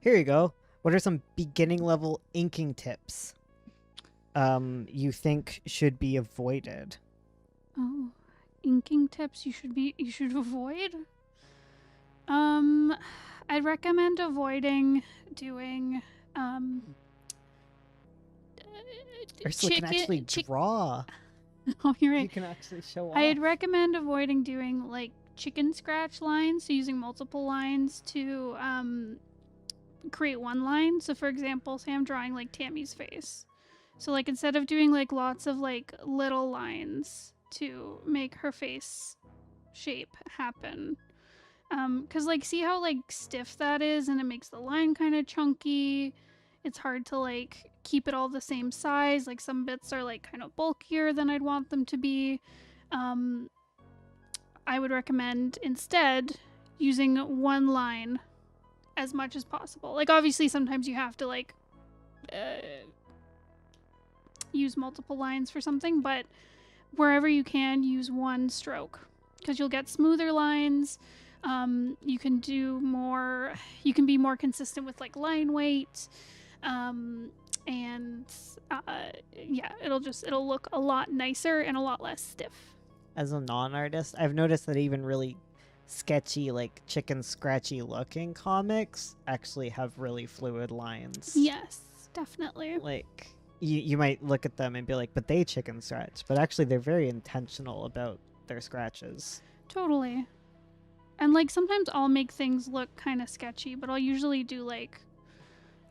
Here you go. What are some beginning level inking tips you think should be avoided? Oh, inking tips you should avoid. I'd recommend avoiding doing Ursula can actually draw. Oh, you're right. You can actually show off. I'd recommend avoiding doing like chicken scratch lines, so using multiple lines to create one line. So for example, say I'm drawing like Tammy's face. So like instead of doing like lots of like little lines to make her face shape happen. Cause like see how like stiff that is and it makes the line kind of chunky. It's hard to like keep it all the same size. Like some bits are like kind of bulkier than I'd want them to be. Um, I would recommend instead using one line as much as possible. Like obviously sometimes you have to like use multiple lines for something, but wherever you can, use one stroke because you'll get smoother lines. You can do more. You can be more consistent with like line weight, and yeah, it'll look a lot nicer and a lot less stiff. As a non-artist, I've noticed that even really sketchy, like chicken scratchy looking comics actually have really fluid lines. Yes, definitely. Like you might look at them and be like, but they chicken scratch, but actually they're very intentional about their scratches. Totally. And like sometimes I'll make things look kind of sketchy, but I'll usually do like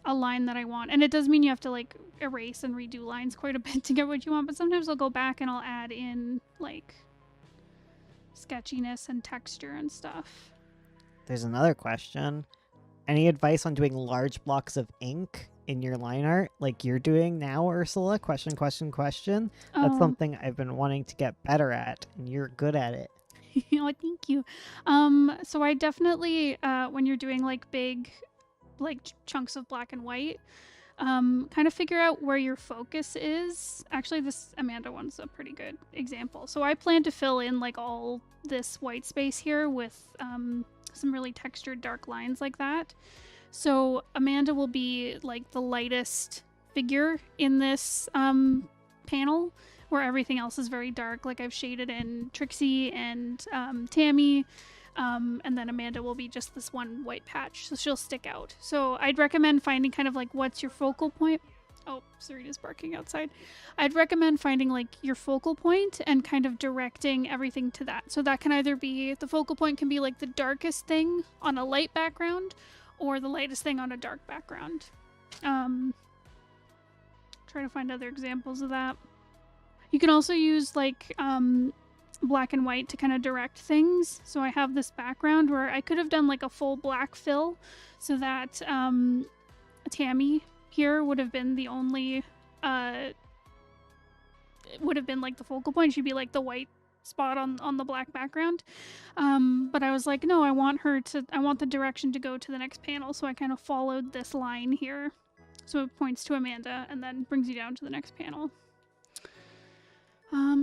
a line that I want. And it does mean you have to like erase and redo lines quite a bit to get what you want, but sometimes I'll go back and I'll add in like sketchiness and texture and stuff. There's another question. Any advice on doing large blocks of ink in your line art like you're doing now, Ursula? Question. That's something I've been wanting to get better at, and you're good at it. Oh, thank you. So I definitely, when you're doing like big, like chunks of black and white, kind of figure out where your focus is. Actually, this Amanda one's a pretty good example. So I plan to fill in like all this white space here with some really textured dark lines like that. So Amanda will be like the lightest figure in this panel, where everything else is very dark. Like I've shaded in Trixie and Tammy, and then Amanda will be just this one white patch, so she'll stick out. So I'd recommend finding kind of like what's your focal point. Oh, Serena's barking outside. I'd recommend finding like your focal point and kind of directing everything to that. So that can either be, the focal point can be like the darkest thing on a light background or the lightest thing on a dark background. Try to find other examples of that. You can also use like black and white to kind of direct things. So I have this background where I could have done like a full black fill so that Tammy here would have been the only, would have been like the focal point. She'd be like the white spot on the black background. But I was like, no, I want the direction to go to the next panel. So I kind of followed this line here. So it points to Amanda and then brings you down to the next panel.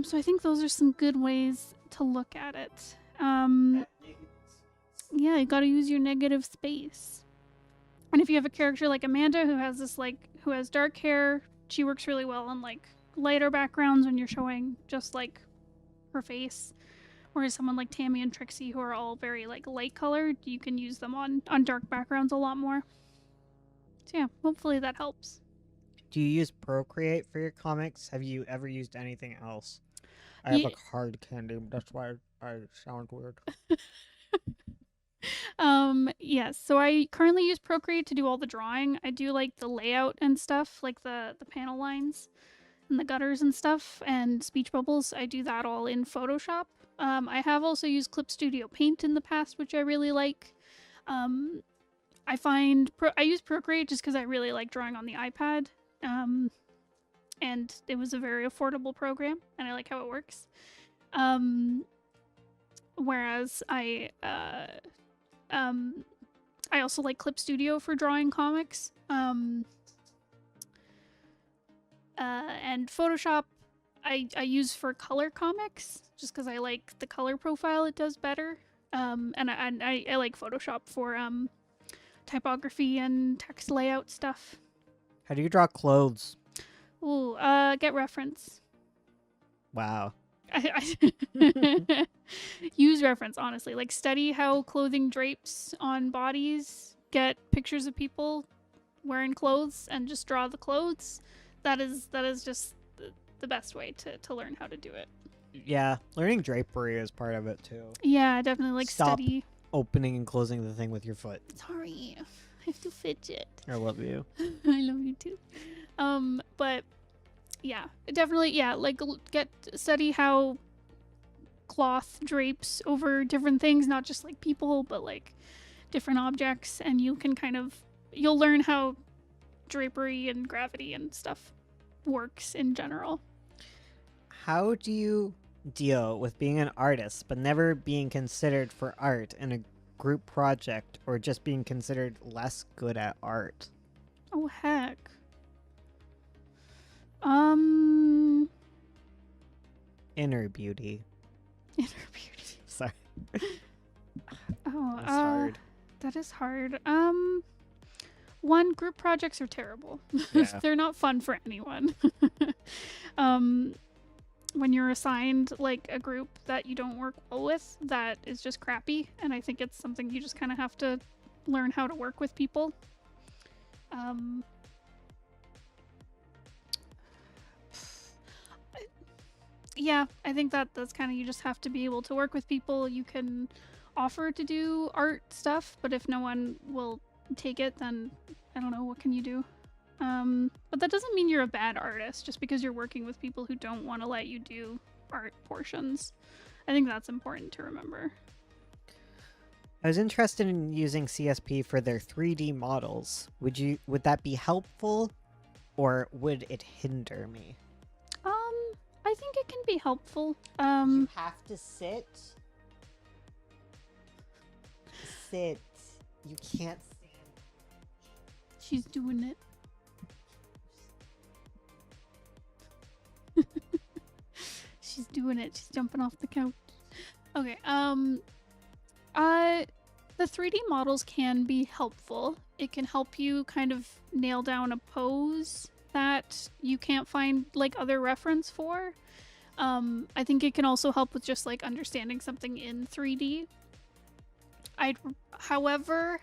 So I think those are some good ways to look at it. Yeah, you gotta use your negative space. And if you have a character like Amanda who has dark hair, she works really well on like lighter backgrounds when you're showing just like her face. Whereas someone like Tammy and Trixie, who are all very like light colored, you can use them on dark backgrounds a lot more. So yeah, hopefully that helps. Do you use Procreate for your comics? Have you ever used anything else? I have a hard candy, that's why I sound weird. Yes, so I currently use Procreate to do all the drawing. I do like the layout and stuff, like the panel lines and the gutters and stuff and speech bubbles. I do that all in Photoshop. I have also used Clip Studio Paint in the past, which I really like. I use Procreate just because I really like drawing on the iPad. And it was a very affordable program, and I like how it works. Whereas I also like Clip Studio for drawing comics. And Photoshop I use for color comics just because I like the color profile it does better. And I like Photoshop for typography and text layout stuff. How do you draw clothes? Ooh, get reference. Wow. Use reference, honestly. Like, study how clothing drapes on bodies. Get pictures of people wearing clothes and just draw the clothes. That is just the best way to learn how to do it. Yeah, learning drapery is part of it too. Yeah, definitely. Like, Stop study. opening and closing the thing with your foot. Sorry, I have to fidget. I love you. I love you too. But yeah, definitely. Yeah, like study how cloth drapes over different things, not just like people, but like different objects, and you can you'll learn how drapery and gravity and stuff works in general. How do you deal with being an artist but never being considered for art in a group project, or just being considered less good at art? Oh heck. Inner beauty. Inner beauty. Sorry. Oh, That's hard. that is hard. One, group projects are terrible. Yeah. They're not fun for anyone. When you're assigned like a group that you don't work well with, that is just crappy. And I think it's something you just kind of have to learn how to work with people. Yeah, I think that's kind of, you just have to be able to work with people. You can offer to do art stuff, but if no one will take it, then I don't know, what can you do? But that doesn't mean you're a bad artist just because you're working with people who don't want to let you do art portions. I think that's important to remember. I was interested in using CSP for their 3D models. Would that be helpful, or would it hinder me? I think it can be helpful. You have to sit. Sit. You can't stand. She's doing it. She's doing it. She's jumping off the couch. Okay. The 3D models can be helpful. It can help you kind of nail down a pose that you can't find like other reference for. I think it can also help with just like understanding something in 3D. However,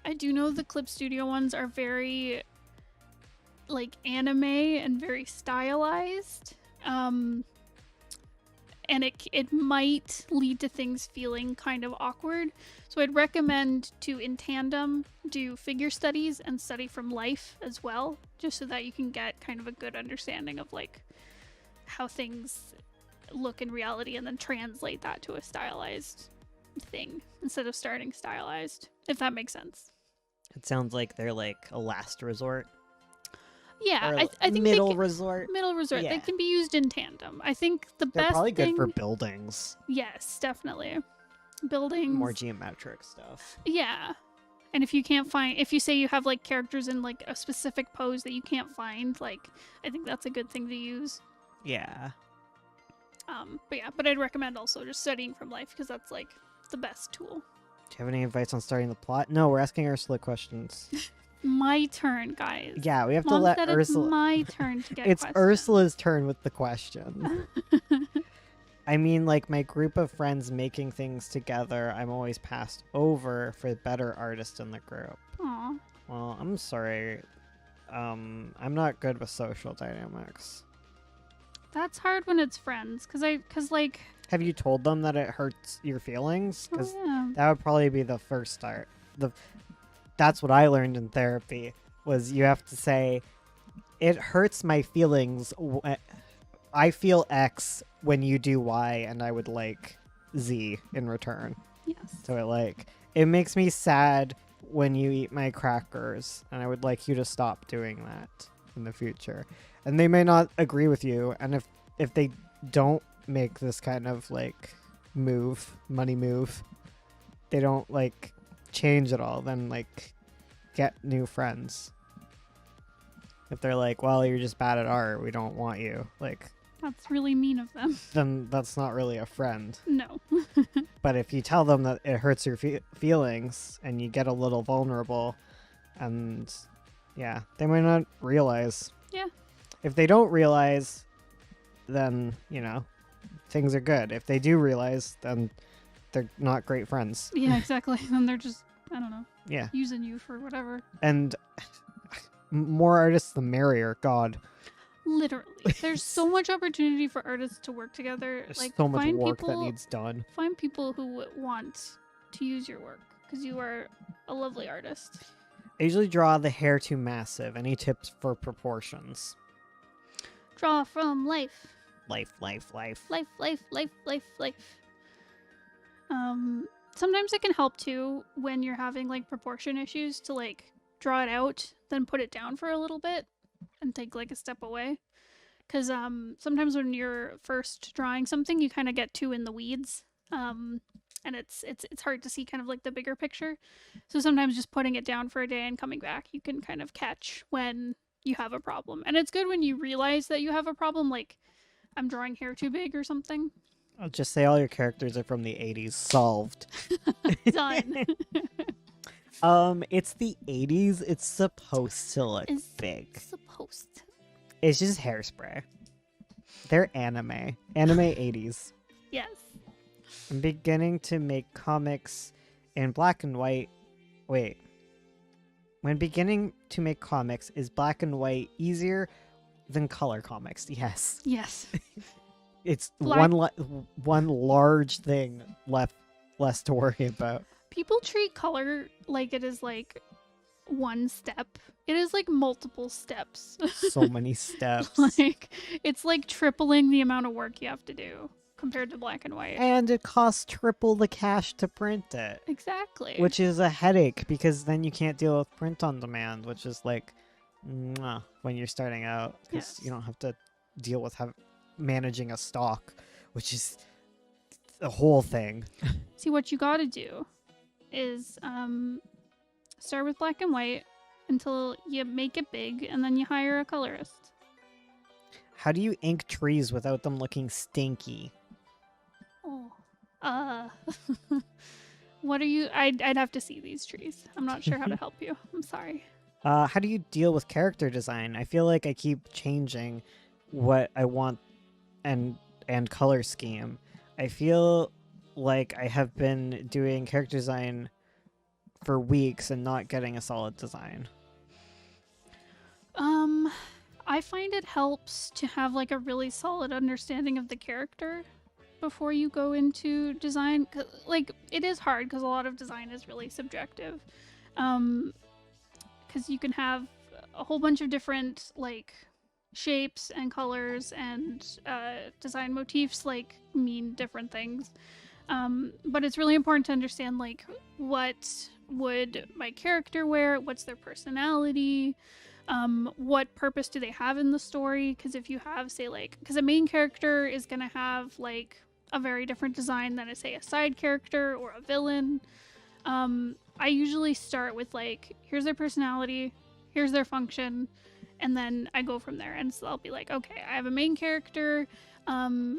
I do know the Clip Studio ones are very like anime and very stylized. And it might lead to things feeling kind of awkward. So I'd recommend to, in tandem, do figure studies and study from life as well, just so that you can get kind of a good understanding of like how things look in reality, and then translate that to a stylized thing instead of starting stylized, if that makes sense. It sounds like they're like a last resort. Yeah, Or I think middle resort. Middle resort. Yeah. They can be used in tandem. I think the They're best probably thing... good for buildings. Yes, definitely. Buildings. More geometric stuff. Yeah. And if you can't find... If you say you have, like, characters in, like, a specific pose that you can't find, like, I think that's a good thing to use. Yeah. But I'd recommend also just studying from life, because that's, like, the best tool. Do you have any advice on starting the plot? No, we're asking Ursula questions. My turn, guys. Yeah, we have Mom to let said Ursula... It's my turn to get It's questions. Ursula's turn with the question. I mean, like, my group of friends making things together, I'm always passed over for better artists in the group. Aw. Well, I'm sorry. I'm not good with social dynamics. That's hard when it's friends, cause like... Have you told them that it hurts your feelings? Because yeah. that would probably be the first start. That's what I learned in therapy, was you have to say, it hurts my feelings. I feel X when you do Y, and I would like Z in return. Yes. So it makes me sad when you eat my crackers, and I would like you to stop doing that in the future. And they may not agree with you, and if they don't make this kind of like money move, they don't like change at all, then like get new friends. If they're like, well, you're just bad at art, we don't want you, like, That's really mean of them. then that's not really a friend. No. But if you tell them that it hurts your feelings and you get a little vulnerable, and yeah, they might not realize. Yeah. If they don't realize, then, things are good. If they do realize, then they're not great friends. Yeah, exactly. Then they're just, I don't know, Yeah. using you for whatever. And more artists, the merrier. God. Literally. There's so much opportunity for artists to work together. There's Like, so much find work people, that needs done. Find people who want to use your work because you are a lovely artist. I usually draw the hair too massive. Any tips for proportions? Draw from life. Life. Life. Sometimes it can help too when you're having like proportion issues to like draw it out, then put it down for a little bit and take like a step away. Because sometimes when you're first drawing something, you kind of get too in the weeds. And it's hard to see kind of like the bigger picture. So sometimes just putting it down for a day and coming back, you can kind of catch when you have a problem. And it's good when you realize that you have a problem, like I'm drawing hair too big or something. I'll just say all your characters are from the 80s. Solved. Done. It's the 80s. It's supposed to look big. Supposed to. It's just hairspray. They're anime. Anime 80s. Yes. I'm beginning to make comics in black and white. Wait. When beginning to make comics, is black and white easier than color comics? Yes. Yes. It's Black- one large thing less to worry about. People treat color like it is like one step. It is like multiple steps. So many steps. Like it's like tripling the amount of work you have to do compared to black and white. And it costs triple the cash to print it. Exactly. Which is a headache because then you can't deal with print on demand, which is like when you're starting out, because you don't have to deal with managing a stock, which is the whole thing. See, what you gotta do is start with black and white until you make it big, and then you hire a colorist. How do you ink trees without them looking stinky? Oh, what are you? I'd have to see these trees. I'm not sure how to help you. I'm sorry. How do you deal with character design? I feel like I keep changing what I want and color scheme. I feel like I have been doing character design for weeks and not getting a solid design. I find it helps to have like a really solid understanding of the character before you go into design. Like it is hard because a lot of design is really subjective. Because you can have a whole bunch of different like shapes and colors and design motifs like mean different things. But it's really important to understand like what would my character wear, what's their personality, what purpose do they have in the story. Because if you have, say, like, because a main character is going to have like a very different design than, say, a side character or a villain. I usually start with like, here's their personality, here's their function, and then I go from there. And so I'll be like, okay, I have a main character.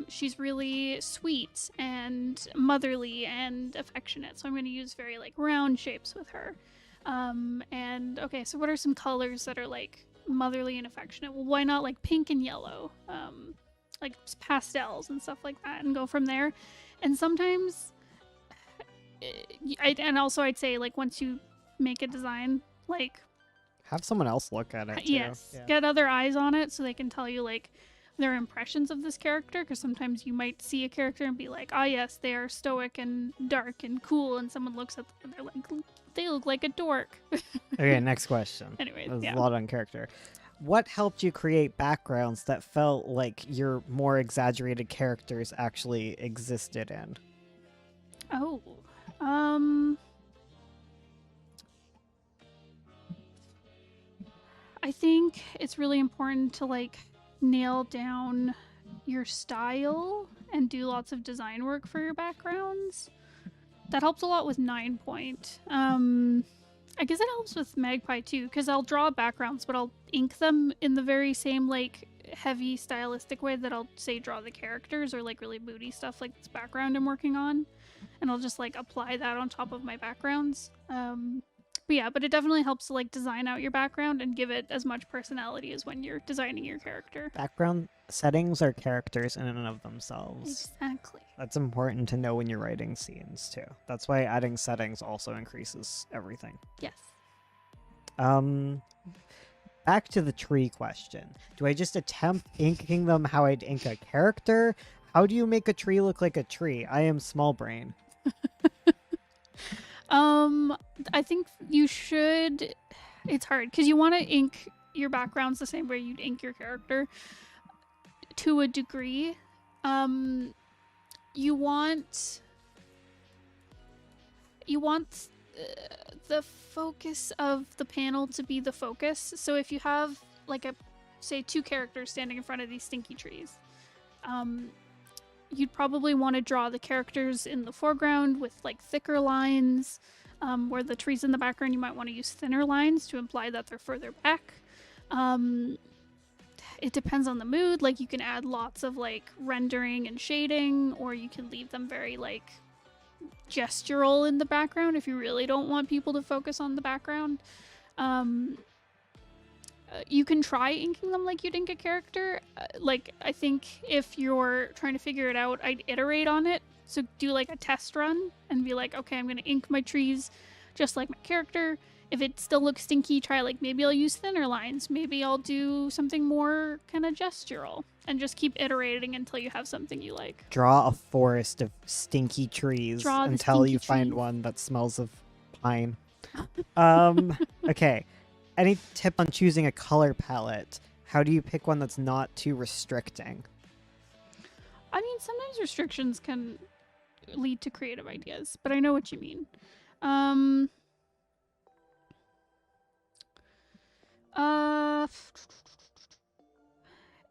She's really sweet and motherly and affectionate, so I'm going to use very like round shapes with her. And okay, so what are some colors that are like motherly and affectionate? Well, why not like pink and yellow, like pastels and stuff like that, and go from there. And sometimes I'd say like once you make a design, like have someone else look at it too. Yes, get other eyes on it so they can tell you like their impressions of this character, because sometimes you might see a character and be like, yes, they are stoic and dark and cool, and someone looks at them and they're like, they look like a dork. Okay, next question. Anyways, There's a lot on character. What helped you create backgrounds that felt like your more exaggerated characters actually existed in? I think it's really important to like nail down your style and do lots of design work for your backgrounds. That helps a lot with 9 Point. I guess it helps with Magpie too, because I'll draw backgrounds, but I'll ink them in the very same like heavy stylistic way that I'll say draw the characters, or like really moody stuff like this background I'm working on, and I'll just like apply that on top of my backgrounds. But yeah, but it definitely helps to like design out your background and give it as much personality as when you're designing your character. Background settings are characters in and of themselves. Exactly. That's important to know when you're writing scenes too. That's why adding settings also increases everything. Yes. Back to the tree question. Do I just attempt inking them how I'd ink a character? How do you make a tree look like a tree? I am small brain. I think you should. It's hard because you want to ink your backgrounds the same way you'd ink your character to a degree. You want the focus of the panel to be the focus. So if you have like say 2 characters standing in front of these stinky trees, you'd probably want to draw the characters in the foreground with like thicker lines, where the trees in the background you might want to use thinner lines to imply that they're further back. It depends on the mood. Like you can add lots of like rendering and shading, or you can leave them very like gestural in the background if you really don't want people to focus on the background. You can try inking them like you'd ink a character. Like I think if you're trying to figure it out, I'd iterate on it. So do like a test run and be like, okay, I'm gonna ink my trees just like my character. If it still looks stinky, try like maybe I'll use thinner lines. Maybe I'll do something more kind of gestural, and just keep iterating until you have something you like. Draw a forest of stinky trees until you find one that smells of pine. Okay. Any tip on choosing a color palette? How do you pick one that's not too restricting? I mean, sometimes restrictions can lead to creative ideas, but I know what you mean.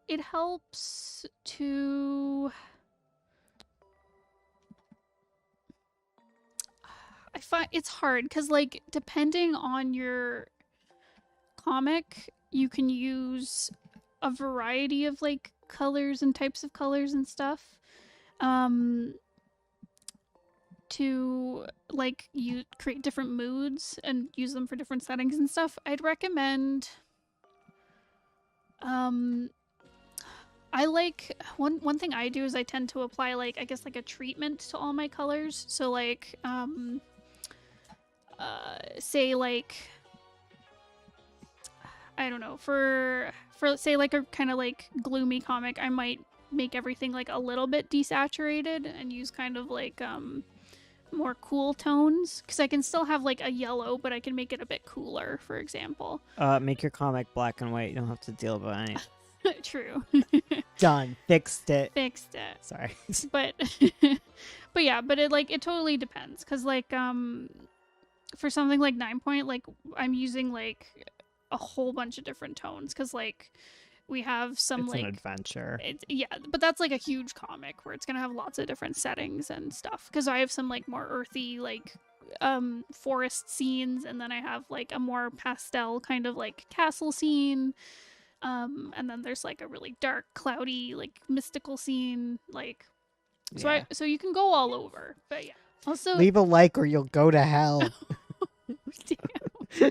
It helps to... I find it's hard because, like, depending on your comic, you can use a variety of, like, colors and types of colors and stuff. To, like, you create different moods and use them for different settings and stuff. I'd recommend... I like one thing I do is I tend to apply like I guess like a treatment to all my colors. So like say like I don't know, for say like a kind of like gloomy comic, I might make everything like a little bit desaturated and use kind of like more cool tones, because I can still have like a yellow, but I can make it a bit cooler, for example. Make your comic black and white. You don't have to deal with anything. True. Done. Fixed it. Sorry. But yeah, but it totally depends, because like for something like 9 Point, like I'm using like a whole bunch of different tones, because like we have some it's like an adventure. Yeah, but that's like a huge comic where it's gonna have lots of different settings and stuff, because I have some like more earthy like forest scenes, and then I have like a more pastel kind of like castle scene, and then there's like a really dark cloudy like mystical scene, like Yeah. so you can go all over. But yeah, also Leave a like or you'll go to hell. Damn.